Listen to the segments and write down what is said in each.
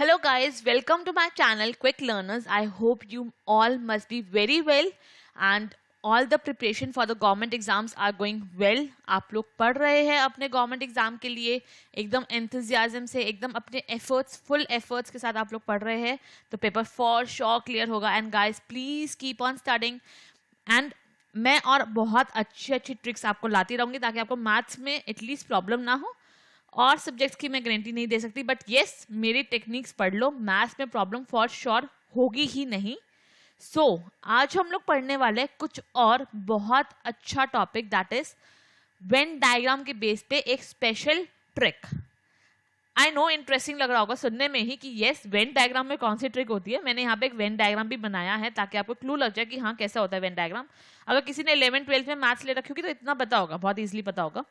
Hello guys, welcome to my channel Quick Learners. I hope you all must be very well and all the preparation for the government exams are going well. आप लोग पढ़ रहे हैं अपने government exam के लिए एकदम enthusiasm से, एकदम अपने एफर्ट्स, फुल एफर्ट्स के साथ आप लोग पढ़ रहे हैं तो पेपर फॉर श्योर क्लियर होगा. And guys please keep on studying and मैं और बहुत अच्छी अच्छी ट्रिक्स आपको लाती रहूंगी ताकि आपको मैथ्स में एटलीस्ट प्रॉब्लम ना हो. और सब्जेक्ट्स की मैं गारंटी नहीं दे सकती बट येस मेरी टेक्निक्स पढ़ लो, मैथ्स में प्रॉब्लम फॉर श्योर होगी ही नहीं. सो आज हम लोग पढ़ने वाले कुछ और बहुत अच्छा topic that is Venn diagram के बेस पे एक special trick. I know interesting लग रहा होगा सुनने में ही कि येस वेन डायग्राम में कौन सी ट्रिक होती है. मैंने यहाँ पे एक वेन डायग्राम भी बनाया है ताकि आपको क्लू लग जाए कि हाँ कैसा होता है वेन डायग्राम. अगर किसी ने 11th-12th में मैथ्स ले रखी होगी तो इतना पता होगा, बहुत ईजिली पता होगा.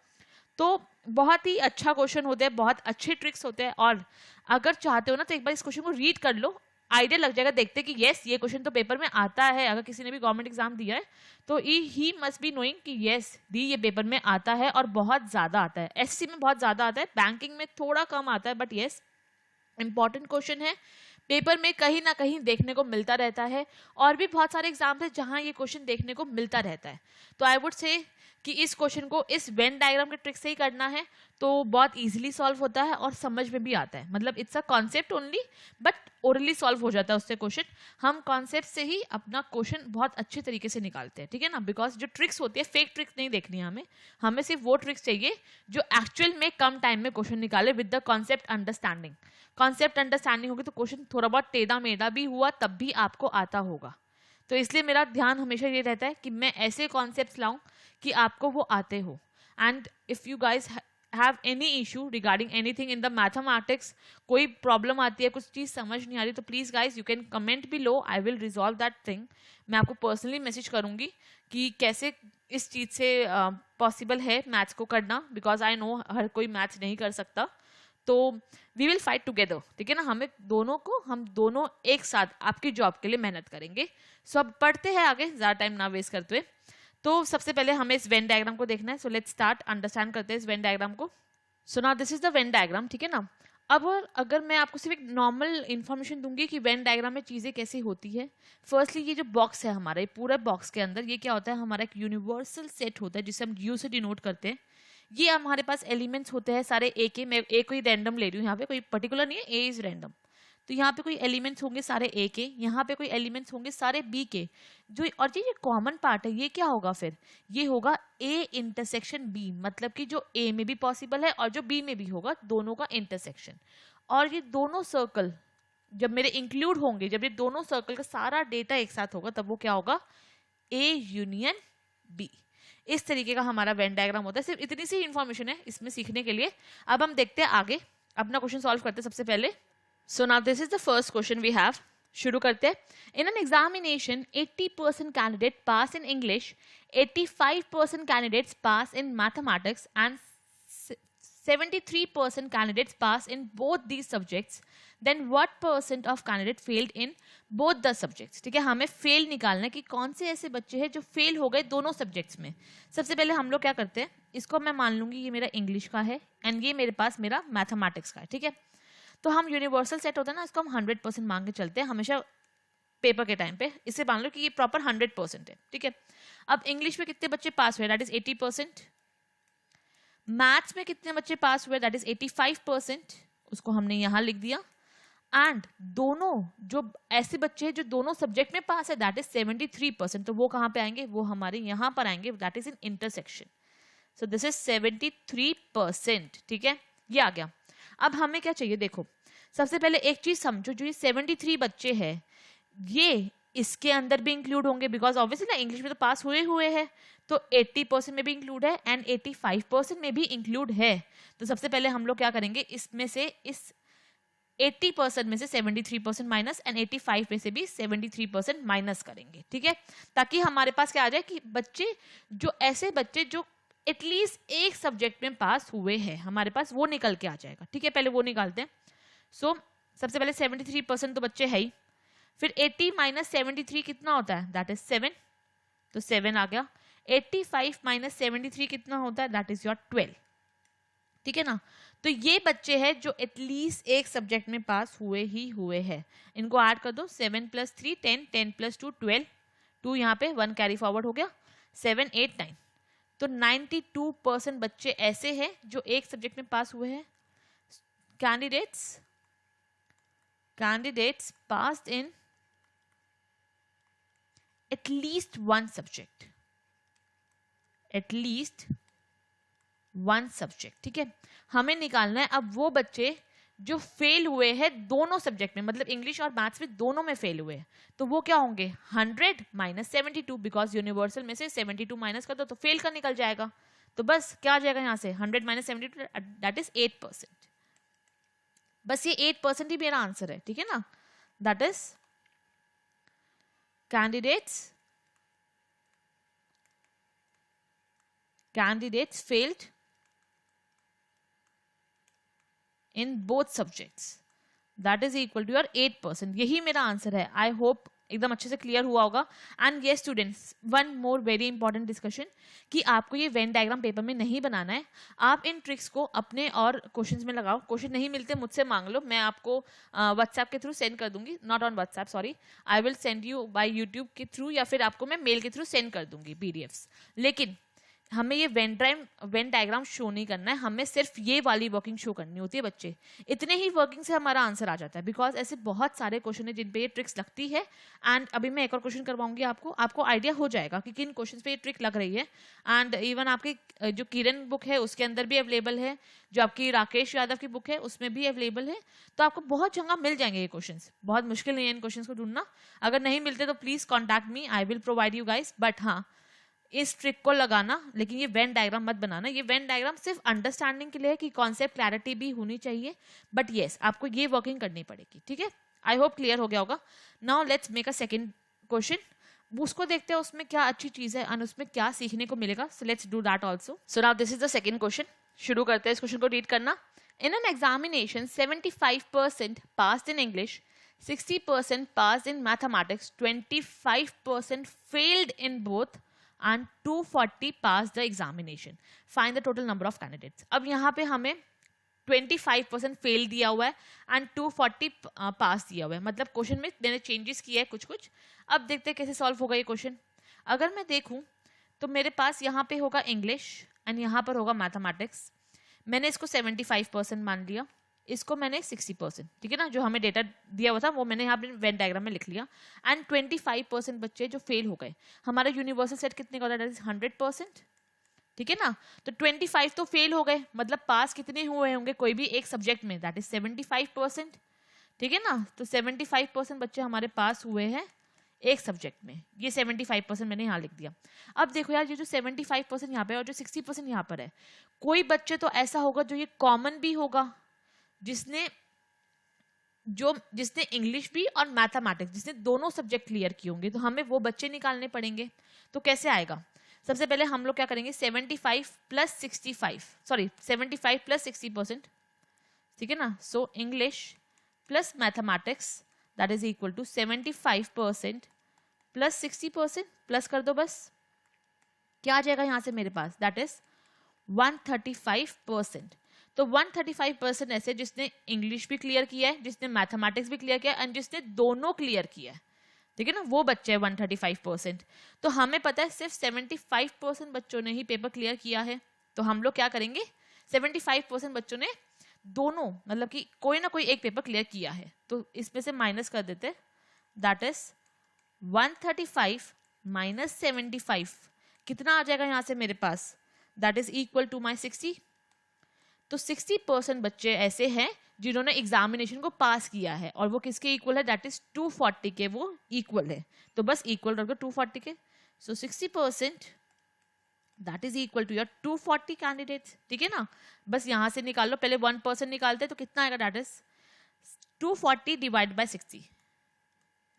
तो बहुत ही अच्छा क्वेश्चन होते हैं, बहुत अच्छे ट्रिक्स होते हैं और अगर चाहते हो ना तो एक बार इस क्वेश्चन को रीड कर लो, आइडिया लग जाएगा. देखते कि यस ये क्वेश्चन तो पेपर में आता है. अगर किसी ने भी गवर्नमेंट एग्जाम दिया है तो ही मस्ट बी नोइंग कि यस दी ये पेपर में आता है और बहुत ज्यादा आता है. एससी में बहुत ज्यादा आता है, बैंकिंग में थोड़ा कम आता है बट यस इंपॉर्टेंट क्वेश्चन है, पेपर में कहीं ना कहीं देखने को मिलता रहता है. और भी बहुत सारे एग्जाम है जहां ये क्वेश्चन देखने को मिलता रहता है. तो आई वुड से कि इस क्वेश्चन को इस वेन डायग्राम के ट्रिक से ही करना है तो बहुत इजीली सॉल्व होता है और समझ में भी आता है. मतलब it's a concept only but orally solve हो जाता है उससे क्वेश्चन. हम कॉन्सेप्ट से ही अपना क्वेश्चन बहुत अच्छे तरीके से निकालते हैं, ठीक है ना. बिकॉज जो ट्रिक्स होती है फेक ट्रिक्स नहीं देखनी है हमें सिर्फ वो ट्रिक्स चाहिए जो एक्चुअल में कम टाइम में क्वेश्चन निकाले with the concept understanding. Concept understanding होगी तो क्वेश्चन थोड़ा बहुत टेढ़ा मेढ़ा भी हुआ तब भी आपको आता होगा. तो इसलिए मेरा ध्यान हमेशा ये रहता है कि मैं ऐसे कॉन्सेप्ट्स लाऊं कि आपको वो आते हो. And if you guys have any issue regarding anything in the mathematics, कोई प्रॉब्लम आती है, कुछ चीज़ समझ नहीं आ रही तो please guys you can comment below, I will resolve that thing. मैं आपको पर्सनली मैसेज करूंगी कि कैसे इस चीज़ से पॉसिबल है मैथ्स को करना, बिकॉज आई नो हर कोई मैथ्स नहीं कर सकता. तो वी विल फाइट टुगेदर, ठीक है ना. हम दोनों एक साथ आपकी जॉब के लिए मेहनत करेंगे. सो अब पढ़ते हैं आगे, ज़्यादा टाइम ना वेस्ट करते हुए. तो सबसे पहले हमें इस वेन डायग्राम को देखना है. सो लेट्स स्टार्ट अंडरस्टैंड करते हैं इस वेन डायग्राम को. सो now this is the Venn diagram, ठीक है ना. अब अगर मैं आपको सिर्फ एक नॉर्मल इन्फॉर्मेशन दूंगी कि वेन डायग्राम में चीज़ें कैसी होती है. फर्स्टली ये जो बॉक्स है हमारा, ये पूरा बॉक्स के अंदर ये क्या होता है, हमारा एक यूनिवर्सल सेट होता है जिसे हम यू से डिनोट करते हैं. ये हमारे पास एलिमेंट्स होते हैं सारे ए के. मैं ए को ही रैंडम ले रही हूँ, यहाँ पे कोई पर्टिकुलर नहीं है, ए इज रैंडम. तो यहाँ पे कोई एलिमेंट्स होंगे सारे ए के, यहाँ पे कोई एलिमेंट्स होंगे सारे बी के. जो और ये कॉमन पार्ट है ये क्या होगा, फिर ये होगा ए इंटरसेक्शन बी. मतलब कि जो ए में भी पॉसिबल है और जो बी में भी होगा, दोनों का इंटरसेक्शन. और ये दोनों सर्कल जब मेरे इंक्लूड होंगे, जब ये दोनों सर्कल का सारा डेटा एक साथ होगा तब वो क्या होगा, ए यूनियन बी. इस तरीके का हमारा वेन डायग्राम होता है. सिर्फ इतनी सी इंफॉर्मेशन है इसमें सीखने के लिए. अब हम देखते हैं आगे, अपना क्वेश्चन सॉल्व करते हैं सबसे पहले. So now this is the first question we have. शुरू करते हैं. In an examination 80% candidate pass in English, 85% candidates pass in mathematics and 73% candidates pass in both these subjects, then what percent of candidate failed in both the subjects. ठीक है, हमें fail निकालना है कि कौन से ऐसे बच्चे हैं जो फेल हो गए दोनों सब्जेक्ट्स में. सबसे पहले हम लोग क्या करते हैं, इसको मैं मान लूंगी ये मेरा इंग्लिश का है एंड ये मेरे पास मेरा मैथमेटिक्स का है, ठीक है. तो हम यूनिवर्सल सेट होता है ना, इसको हम 100% मान के चलते हैं हमेशा पेपर के टाइम पे. इससे मान लो कि ये प्रॉपर 100% है, ठीक है. अब इंग्लिश में कितने बच्चे पास हुए, दैट इज 80%. मैथ्स में कितने बच्चे पास हुए, दैट इज 85%. उसको हमने यहां लिख दिया. एंड दोनों जो ऐसे बच्चे हैं जो दोनों सब्जेक्ट में पास है, दैट इज 73%. तो वो कहां पे आएंगे, वो हमारे यहां पर आएंगे, that is in intersection. So this is 73%, ठीक है, ये आ गया. अब हमें क्या चाहिए, देखो सबसे पहले एक चीज समझो, जो ये 73 बच्चे हैं ये इसके अंदर भी इंक्लूड होंगे, बिकॉज ऑब्वियसली ना इंग्लिश में तो पास हुए हैं, तो 80% में भी इंक्लूड है एंड 85% में भी इंक्लूड है. तो सबसे पहले हम लोग क्या करेंगे, इसमें से इस 80% में से 73% माइनस एंड 85 में से भी 73% माइनस करेंगे, ठीक है. ताकि हमारे पास क्या आ जाए कि बच्चे जो ऐसे बच्चे जो एटलीस्ट एक सब्जेक्ट में पास हुए हैं, हमारे पास वो निकल के आ जाएगा, ठीक है. पहले वो निकालते हैं. सो सबसे पहले 73% तो बच्चे है ही, फिर 80 माइनस 73 कितना होता है, दैट इज 7. तो 7 आ गया. 85 माइनस 73 कितना होता है, दैट इज योर 12. ठीक है ना। तो ये बच्चे हैं जो एटलीस्ट एक सब्जेक्ट में पास हुए ही हुए हैं। इनको ऐड कर दो, 7 + 3 10, 10 + 2 12, 2 यहाँ पे 1 कैरी फॉरवर्ड हो गया, 7 8 9। तो 92% बच्चे ऐसे हैं जो एक सब्जेक्ट में पास हुए हैं। Candidates passed in at least one subject, at least one subject. ठीक है, हमें निकालना है अब वो बच्चे जो फेल हुए हैं दोनों सब्जेक्ट में, मतलब इंग्लिश और मैथ्स में दोनों में फेल हुए हैं। तो वो क्या होंगे, 100 - 72, बिकॉज यूनिवर्सल में से 72 माइनस कर दो तो फेल का निकल जाएगा। तो बस क्या आ जाएगा यहाँ से, 100 - 72, दैट इज 8%। बस ये 8% ही मेरा आंसर है। ठीक है ना, that is candidates failed in both subjects, that is equal to your 8%। यही मेरा आंसर है। आई होप एकदम अच्छे से क्लियर हुआ होगा। एंड ये students, one more very important discussion कि आपको ये वेन डायग्राम पेपर में नहीं बनाना है। आप इन ट्रिक्स को अपने और क्वेश्चंस में लगाओ। क्वेश्चन नहीं मिलते मुझसे मांग लो, मैं आपको व्हाट्सएप के थ्रू सेंड कर दूंगी, not on WhatsApp sorry, I will send you by YouTube के थ्रू, या फिर आपको मैं मेल के थ्रू सेंड कर दूंगी पीडीएफ्स। लेकिन हमें ये वेन डायग्राम शो नहीं करना है, हमें सिर्फ ये वाली वर्किंग शो करनी होती है बच्चे। इतने ही वर्किंग से हमारा आंसर आ जाता है, बिकॉज ऐसे बहुत सारे क्वेश्चन है जिन पे ये ट्रिक्स लगती है। एंड अभी मैं एक और क्वेश्चन करवाऊंगी आपको आइडिया हो जाएगा कि किन क्वेश्चन पे ये ट्रिक लग रही है। एंड इवन आपकी जो किरण बुक है उसके अंदर भी अवेलेबल है, जो आपकी राकेश यादव की बुक है उसमें भी अवेलेबल है। तो आपको बहुत जगह मिल जाएंगे ये क्वेश्चन, बहुत मुश्किल नहीं है इन क्वेश्चन को ढूंढना। अगर नहीं मिलते तो please contact me, I will provide you guys. But हाँ, इस ट्रिक को लगाना, लेकिन ये वेन डायग्राम मत बनाना। ये वेन डायग्राम सिर्फ अंडरस्टैंडिंग के लिए है कि कॉन्सेप्ट क्लैरिटी भी होनी चाहिए, बट येस आपको ये वर्किंग करनी पड़ेगी। ठीक है, आई होप क्लियर हो गया होगा। Now let's make a second question, उसको देखते हैं उसमें क्या अच्छी चीज है और उसमें क्या सीखने को मिलेगा। So let's do that also. So now this is the second question. शुरू करते हैं इस क्वेश्चन को रीड करना। इन an examination 75% passed in English, 60% passed in mathematics, 25% failed in both and 240 pass the examination. Find the total number of candidates. अब यहाँ पे हमें 25% फेल दिया हुआ है एंड 240 पास दिया हुआ है, मतलब क्वेश्चन में मैंने चेंजेस किया है कुछ कुछ। अब देखते हैं कैसे सॉल्व होगा ये क्वेश्चन। अगर मैं देखूं तो मेरे पास यहाँ पे होगा इंग्लिश एंड यहाँ पर होगा मैथमेटिक्स। मैंने इसको 75% मान लिया, इसको मैंने 60%, ठीक है ना, जो हमें डेटा दिया हुआ था वो मैंने यहाँ पे वेन डायग्राम में लिख लिया। एंड 25% बच्चे जो फेल हो गए। हमारा यूनिवर्सल सेट कितने का होता है, 100%, ठीक है ना। तो 25 तो फेल हो गए, मतलब पास कितने हुए होंगे कोई भी एक सब्जेक्ट में, दैट इज 75%, ठीक है ना। तो 75% बच्चे हमारे पास हुए हैं एक सब्जेक्ट में, ये 75% मैंने यहाँ लिख दिया। अब देखो यार, ये जो 75% यहाँ पे और जो 60% यहाँ पर है, कोई बच्चे तो ऐसा होगा जो ये कॉमन भी होगा, जिसने इंग्लिश भी और मैथमेटिक्स, जिसने दोनों सब्जेक्ट क्लियर किए होंगे। तो हमें वो बच्चे निकालने पड़ेंगे। तो कैसे आएगा, सबसे पहले हम लोग क्या करेंगे, 75 + 60%, ठीक है ना। So English plus mathematics that is equal to 75% + 60%, plus कर दो बस, क्या आ जाएगा यहाँ से मेरे पास, दैट इज 135%। तो 135% ऐसे जिसने इंग्लिश भी क्लियर किया है, जिसने मैथमेटिक्स भी क्लियर किया है एंड जिसने दोनों क्लियर किया है, ठीक है ना, वो बच्चे 135%। तो हमें पता है सिर्फ 75% बच्चों ने ही पेपर क्लियर किया है। तो हम लोग क्या करेंगे, 75% बच्चों ने दोनों, मतलब कि कोई ना कोई एक पेपर क्लियर किया है, तो इसमें से माइनस कर देते, दैट इज 135 - 75, कितना आ जाएगा यहाँ से मेरे पास, that is equal to my 60। तो 60% बच्चे ऐसे हैं जिन्होंने एग्जामिनेशन को पास किया है, और वो किसके इक्वल है, दैट इज 240 के वो इक्वल है। तो बस इक्वल रखो 240 के। So 60% that is equal to your 240 candidates, ठीक है ना। बस यहां से निकाल लो, पहले 1% निकालते तो कितना आएगा, that is 240 divide by 60,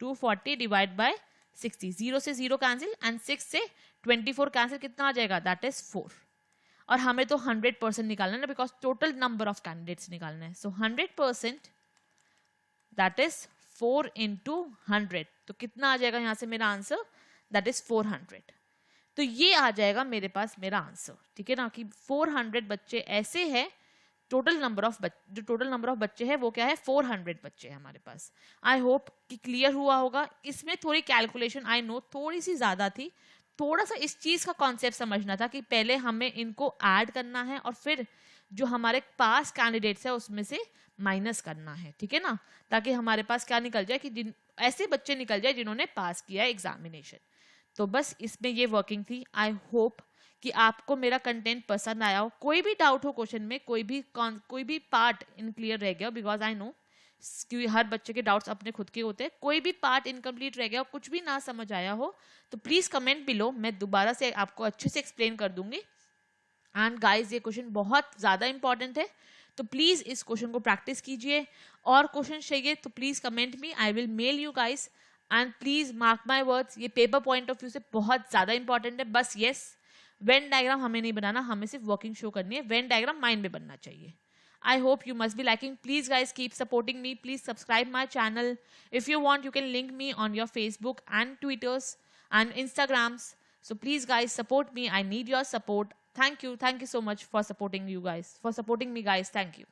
240 divide by 60, 0 से 0 कैंसिल एंड 6 से 24 कैंसिल, कितना आ जाएगा, दैट इज 4। और हमें तो 100% निकालना है ना, because total number of candidates निकालना है। सो 100% दैट इज 4 × 100, तो कितना आ जाएगा यहाँ से मेरा आंसर, दैट इज 400। तो ये आ जाएगा मेरे पास मेरा आंसर, ठीक है ना, कि 400 बच्चे ऐसे हैं टोटल नंबर ऑफ बच्चे हैं वो क्या है 400 बच्चे हैं हमारे पास. आई होप कि क्लियर हुआ होगा. इसमें थोड़ी कैलकुलेशन आई नो थोड़ी सी ज़्यादा थी. थोड़ा सा इस चीज़ का कॉन्सेप्ट समझना था कि पहले हमें इनको ऐड करना है और फिर जो हमारे पास कैंडिडेट्स है उसमें से माइनस करना है. ठीक है ना, ताकि हमारे पास क्या निकल जाए कि जिन ऐसे बच्चे निकल जाए जिन्होंने पास किया है एग्जामिनेशन. तो बस इसमें ये वर्किंग थी. आई होप कि आपको मेरा कंटेंट पसंद आया हो. कोई भी डाउट हो क्वेश्चन में, कोई भी पार्ट इनक्लियर रह गया, बिकॉज आई नो क्योंकि हर बच्चे के डाउट्स अपने खुद के होते हैं. कोई भी पार्ट इनकम्प्लीट रह गया, कुछ भी ना समझ आया हो, तो प्लीज कमेंट बिलो, मैं दोबारा से आपको अच्छे से एक्सप्लेन कर दूंगी. एंड गाइज ये क्वेश्चन बहुत ज़्यादा इंपॉर्टेंट है, तो प्लीज़ इस क्वेश्चन को प्रैक्टिस कीजिए. और क्वेश्चन चाहिए तो please comment me, I will mail you guys. And please mark my words, ये पेपर पॉइंट ऑफ व्यू से बहुत ज़्यादा इंपॉर्टेंट है. बस येस, वेन डायग्राम हमें नहीं बनाना, हमें सिर्फ वर्किंग शो करनी है. वेन डायग्राम माइंड में बनना चाहिए. I hope you must be liking. Please guys keep supporting me. Please subscribe my channel. If you want, you can link me on your Facebook and Twitters and Instagrams. So please guys support me. I need your support. Thank you so much for supporting me guys. Thank you.